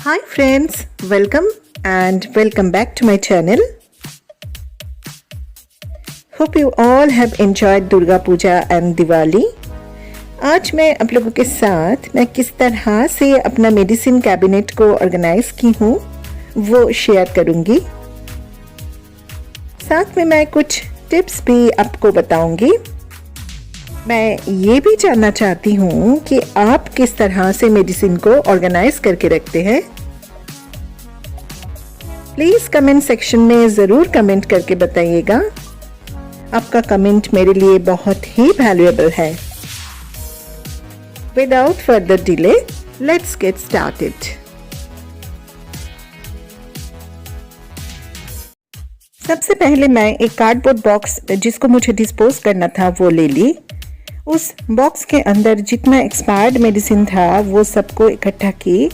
Hi friends, welcome back to my channel. Hope you all have enjoyed Durga Puja and Diwali. आज मैं आप लोगों के साथ मैं किस तरह से अपना मेडिसिन कैबिनेट को ऑर्गेनाइज की हूँ वो शेयर करूँगी। साथ में मैं कुछ टिप्स भी आपको बताऊँगी। मैं ये भी जानना चाहती हूँ कि आप किस तरह से मेडिसिन को ऑर्गेनाइज करके रखते हैं। प्लीज़ कमेंट सेक्शन में ज़रूर कमेंट करके बताइएगा। आपका कमेंट मेरे लिए बहुत ही वैल्यूएबल है। Without further delay, let's get started. सबसे पहले मैं एक कार्डबोर्ड बॉक्स जिसको मुझे डिस्पोज करना था वो ले ली। उस बॉक्स के अंदर जितना एक्सपायर्ड मेडिसिन था वो सबको इकट्ठा की।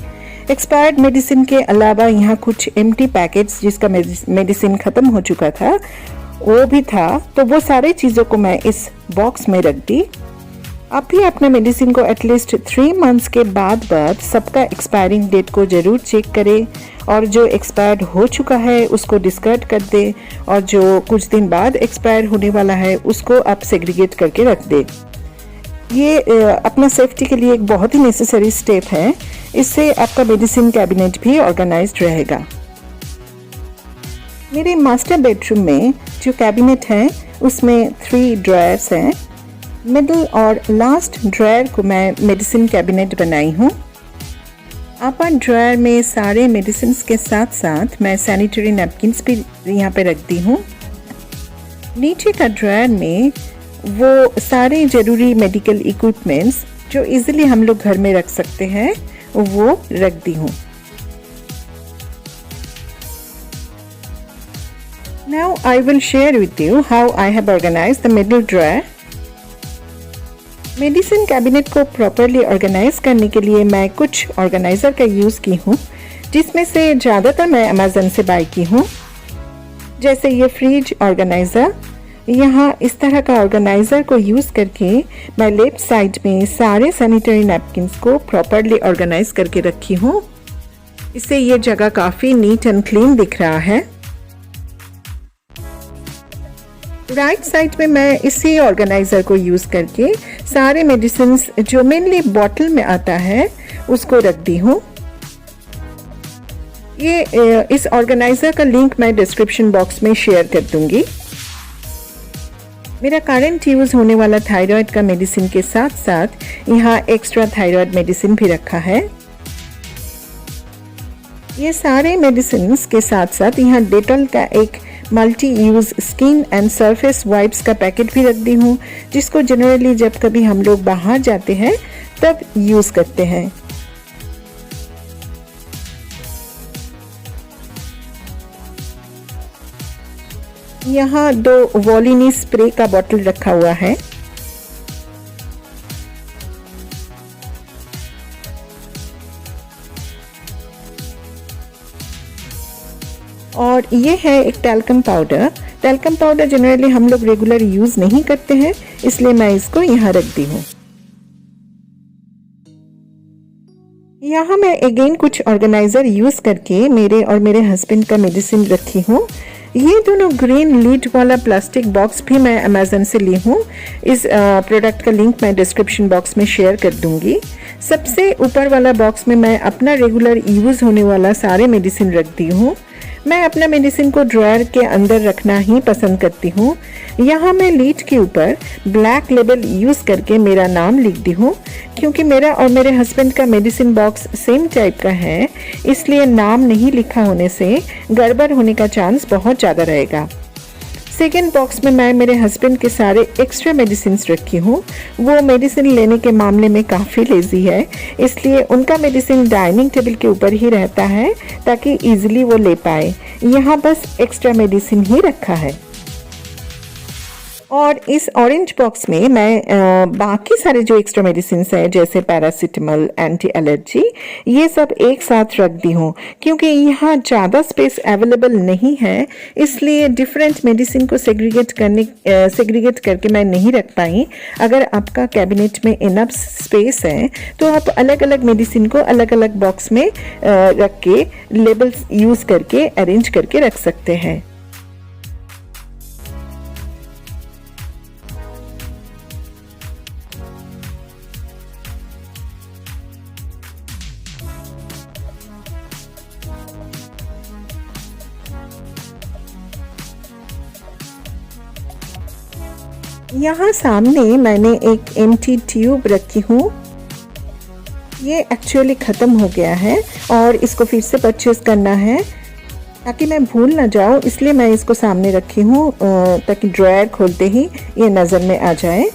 एक्सपायर्ड मेडिसिन के अलावा यहाँ कुछ एम्प्टी पैकेट्स जिसका मेडिसिन ख़त्म हो चुका था वो भी था, तो वो सारी चीज़ों को मैं इस बॉक्स में रख दी। आप भी अपने मेडिसिन को एटलीस्ट 3 मंथ्स के बाद सबका एक्सपायरिंग डेट को ज़रूर चेक करें और जो एक्सपायर्ड हो चुका है उसको डिस्कार्ड कर दे और जो कुछ दिन बाद एक्सपायर होने वाला है उसको आप सेग्रीगेट करके रख दे। ये अपना सेफ्टी के लिए एक बहुत ही नेसेसरी स्टेप है। इससे आपका मेडिसिन कैबिनेट भी ऑर्गेनाइज्ड रहेगा। मेरे मास्टर बेडरूम में जो कैबिनेट है उसमें 3 ड्रॉयर्स हैं। मिडिल और लास्ट ड्रॉयर को मैं मेडिसिन कैबिनेट बनाई हूँ। अपर ड्रॉयर में सारे मेडिसिन के साथ साथ मैं सैनिटरी नैपकिन्स भी यहाँ पे रखती हूँ। नीचे का ड्रॉयर में वो सारे ज़रूरी मेडिकल इक्विपमेंट्स जो इजीली हम लोग घर में रख सकते हैं वो रख दी हूँ। Now I will share with you how I have organized the middle drawer. Medicine cabinet को प्रॉपरली ऑर्गेनाइज करने के लिए मैं कुछ ऑर्गेनाइज़र का यूज़ की हूँ, जिसमें से ज़्यादातर मैं अमेज़न से बाय की हूँ। जैसे ये फ्रिज ऑर्गेनाइज़र, यहाँ इस तरह का ऑर्गेनाइज़र को यूज़ करके मैं लेफ्ट साइड में सारे सैनिटरी नैपकिन्स को प्रॉपरली ऑर्गेनाइज करके रखी हूँ। इससे ये जगह काफ़ी नीट एंड क्लीन दिख रहा है। राइट साइड में मैं इसी ऑर्गेनाइज़र को यूज़ करके सारे मेडिसिन जो मेनली बॉटल में आता है उसको रख दी हूँ। ये इस ऑर्गेनाइज़र का लिंक मैं डिस्क्रिप्शन बॉक्स में शेयर कर दूँगी। मेरा करंट यूज़ होने वाला थायराइड का मेडिसिन के साथ साथ यहाँ एक्स्ट्रा थायराइड मेडिसिन भी रखा है। ये सारे मेडिसिन के साथ साथ यहाँ डेटॉल का एक multi use skin and surface wipes का पैकेट भी रख दी हूँ, जिसको जनरली जब कभी हम लोग बाहर जाते हैं तब यूज़ करते हैं। यहाँ 2 वॉलिनी स्प्रे का बॉटल रखा हुआ है। और ये है एक talcum powder. Talcum powder generally हम लोग रेगुलर यूज़ नहीं करते हैं, इसलिए मैं इसको यहाँ रख दी हूँ। यहाँ मैं अगेन कुछ ऑर्गेनाइज़र यूज़ करके मेरे और मेरे हस्बैंड का मेडिसिन रखी हूँ। ये दोनों ग्रीन लीड वाला प्लास्टिक बॉक्स भी मैं अमेज़न से ली हूँ। इस प्रोडक्ट का लिंक मैं डिस्क्रिप्शन बॉक्स में शेयर कर दूँगी। सबसे ऊपर वाला बॉक्स में मैं अपना रेगुलर यूज़ होने वाला सारे मेडिसिन रख दी हूँ। मैं अपना मेडिसिन को ड्रॉयर के अंदर रखना ही पसंद करती हूँ। यहाँ मैं लीड के ऊपर ब्लैक लेबल यूज़ करके मेरा नाम लिख दी हूँ। क्योंकि मेरा और मेरे हस्बैंड का मेडिसिन बॉक्स सेम टाइप का है, इसलिए नाम नहीं लिखा होने से गड़बड़ होने का चांस बहुत ज़्यादा रहेगा। सेकेंड बॉक्स में मैं मेरे हस्बैंड के सारे एक्स्ट्रा मेडिसिन रखी हूँ। वो मेडिसिन लेने के मामले में काफ़ी लेज़ी है, इसलिए उनका मेडिसिन डाइनिंग टेबल के ऊपर ही रहता है ताकि इजीली वो ले पाए। यहाँ बस एक्स्ट्रा मेडिसिन ही रखा है। और इस ऑरेंज बॉक्स में मैं बाकी सारे जो एक्स्ट्रा मेडिसिन है जैसे पैरासीटामोल, एंटी एलर्जी, ये सब एक साथ रख दी हूँ। क्योंकि यहाँ ज़्यादा स्पेस अवेलेबल नहीं है, इसलिए डिफरेंट मेडिसिन को सेग्रीगेट करके मैं नहीं रख पाई। अगर आपका कैबिनेट में इनफ स्पेस है तो आप अलग अलग मेडिसिन को अलग अलग बॉक्स में रख के लेबल्स यूज़ करके अरेंज करके रख सकते हैं। यहाँ सामने मैंने एक एम्प्टी ट्यूब रखी हूँ। ये एक्चुअली ख़त्म हो गया है और इसको फिर से परचेज़ करना है ताकि मैं भूल ना जाऊँ, इसलिए मैं इसको सामने रखी हूँ ताकि ड्रॉयर खोलते ही ये नज़र में आ जाए।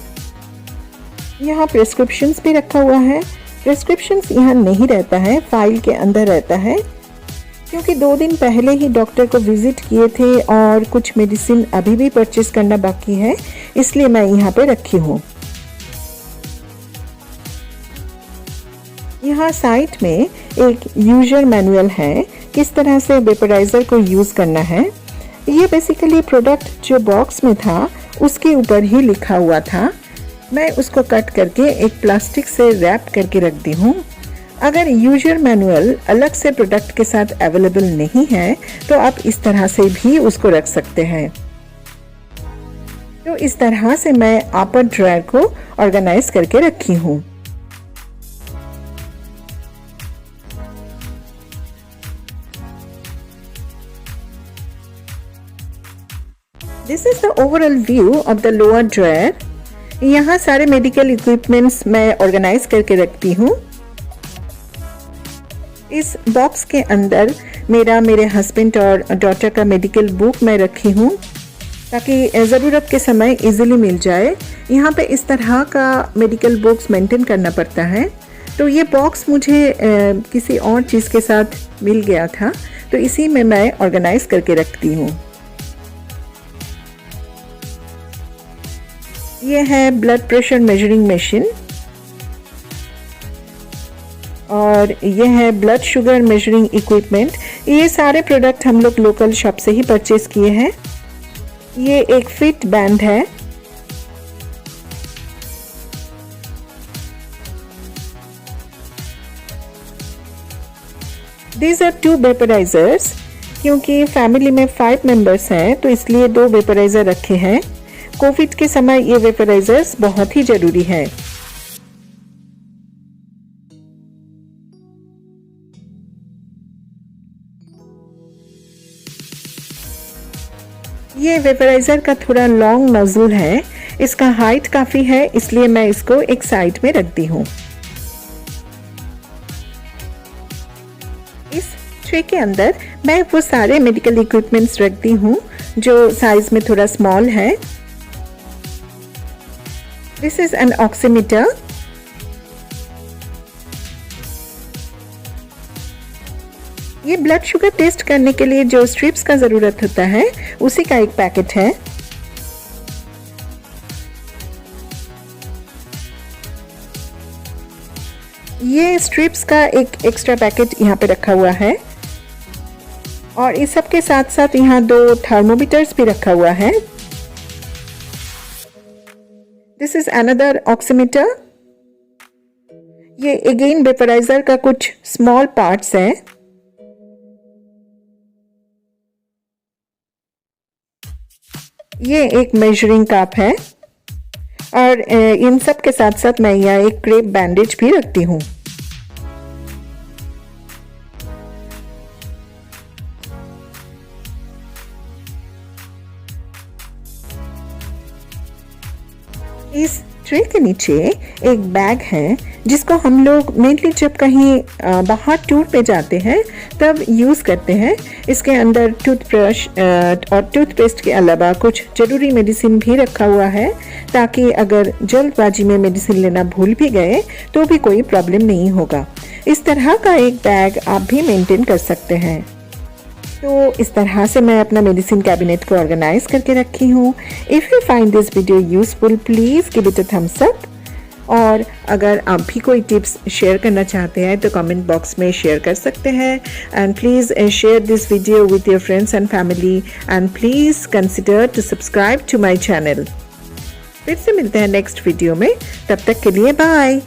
यहाँ प्रिस्क्रिप्शंस भी रखा हुआ है। प्रिस्क्रिप्शंस यहाँ नहीं रहता है, फाइल के अंदर रहता है, क्योंकि 2 दिन पहले ही डॉक्टर को विज़िट किए थे और कुछ मेडिसिन अभी भी परचेज़ करना बाकी है, इसलिए मैं यहाँ पे रखी हूँ। यहाँ साइड में एक यूजर मैनुअल है, किस तरह से वेपोराइज़र को यूज़ करना है। ये बेसिकली प्रोडक्ट जो बॉक्स में था उसके ऊपर ही लिखा हुआ था। मैं उसको कट करके एक प्लास्टिक से रैप करके रख दी हूँ। अगर यूजर मैनुअल अलग से प्रोडक्ट के साथ अवेलेबल नहीं है तो आप इस तरह से भी उसको रख सकते हैं। तो इस तरह से मैं अपर ड्रॉयर को ऑर्गेनाइज करके रखी हूँ। This is the overall view of the lower dryer. यहाँ सारे मेडिकल इक्विपमेंट्स मैं ऑर्गेनाइज करके रखती हूँ। इस बॉक्स के अंदर मेरे हस्बैंड और डॉटर का मेडिकल बुक मैं रखी हूँ ताकि ज़रूरत के समय इजीली मिल जाए। यहाँ पे इस तरह का मेडिकल बुक्स मेंटेन करना पड़ता है। तो ये बॉक्स मुझे किसी और चीज़ के साथ मिल गया था, तो इसी में मैं ऑर्गेनाइज करके रखती हूँ। ये है ब्लड प्रेशर मेजरिंग मशीन और ये है ब्लड शुगर मेजरिंग इक्विपमेंट। ये सारे प्रोडक्ट हम लोग लोकल शॉप से ही परचेज किए हैं। ये एक फिट बैंड है। These are 2 वेपोराइजर्स। क्योंकि फैमिली में 5 मेंबर्स हैं तो इसलिए 2 वेपोराइजर रखे हैं। कोविड के समय ये वेपोराइजर्स बहुत ही ज़रूरी है। ये वेपोराइज़र का थोड़ा लॉन्ग नोजल है, इसका हाइट काफ़ी है, इसलिए मैं इसको एक साइड में रख दी हूँ। इस ट्रे के अंदर मैं वो सारे मेडिकल इक्विपमेंट्स रख दी हूँ जो साइज में थोड़ा स्मॉल है। This is an oximeter. ये ब्लड शुगर टेस्ट करने के लिए जो स्ट्रिप्स का ज़रूरत होता है उसी का एक पैकेट है। ये स्ट्रिप्स का एक एक्स्ट्रा पैकेट यहाँ पे रखा हुआ है और इस सब के साथ साथ यहाँ 2 थर्मोमीटर्स भी रखा हुआ है। This is another oximeter. ये अगेन वेपोराइजर का कुछ स्मॉल पार्ट्स हैं। ये एक मेजरिंग कप है और इन सब के साथ साथ मैं यहाँ एक क्रेप बैंडेज भी रखती हूँ। इस ट्रे के नीचे एक बैग है जिसको हम लोग मेनली जब कहीं बाहर टूर पे जाते हैं तब यूज़ करते हैं। इसके अंदर टूथब्रश और टूथपेस्ट के अलावा कुछ ज़रूरी मेडिसिन भी रखा हुआ है ताकि अगर जल्दबाजी में मेडिसिन लेना भूल भी गए तो भी कोई प्रॉब्लम नहीं होगा। इस तरह का एक बैग आप भी मेंटेन कर सकते हैं। तो इस तरह से मैं अपना मेडिसिन कैबिनेट को ऑर्गेनाइज करके रखी हूँ। If you find this video useful please give it a thumbs up. और अगर आप भी कोई टिप्स शेयर करना चाहते हैं तो कमेंट बॉक्स में शेयर कर सकते हैं। And please share this video with your friends and family and please consider to subscribe to my channel. फिर से मिलते हैं नेक्स्ट वीडियो में, तब तक के लिए बाय।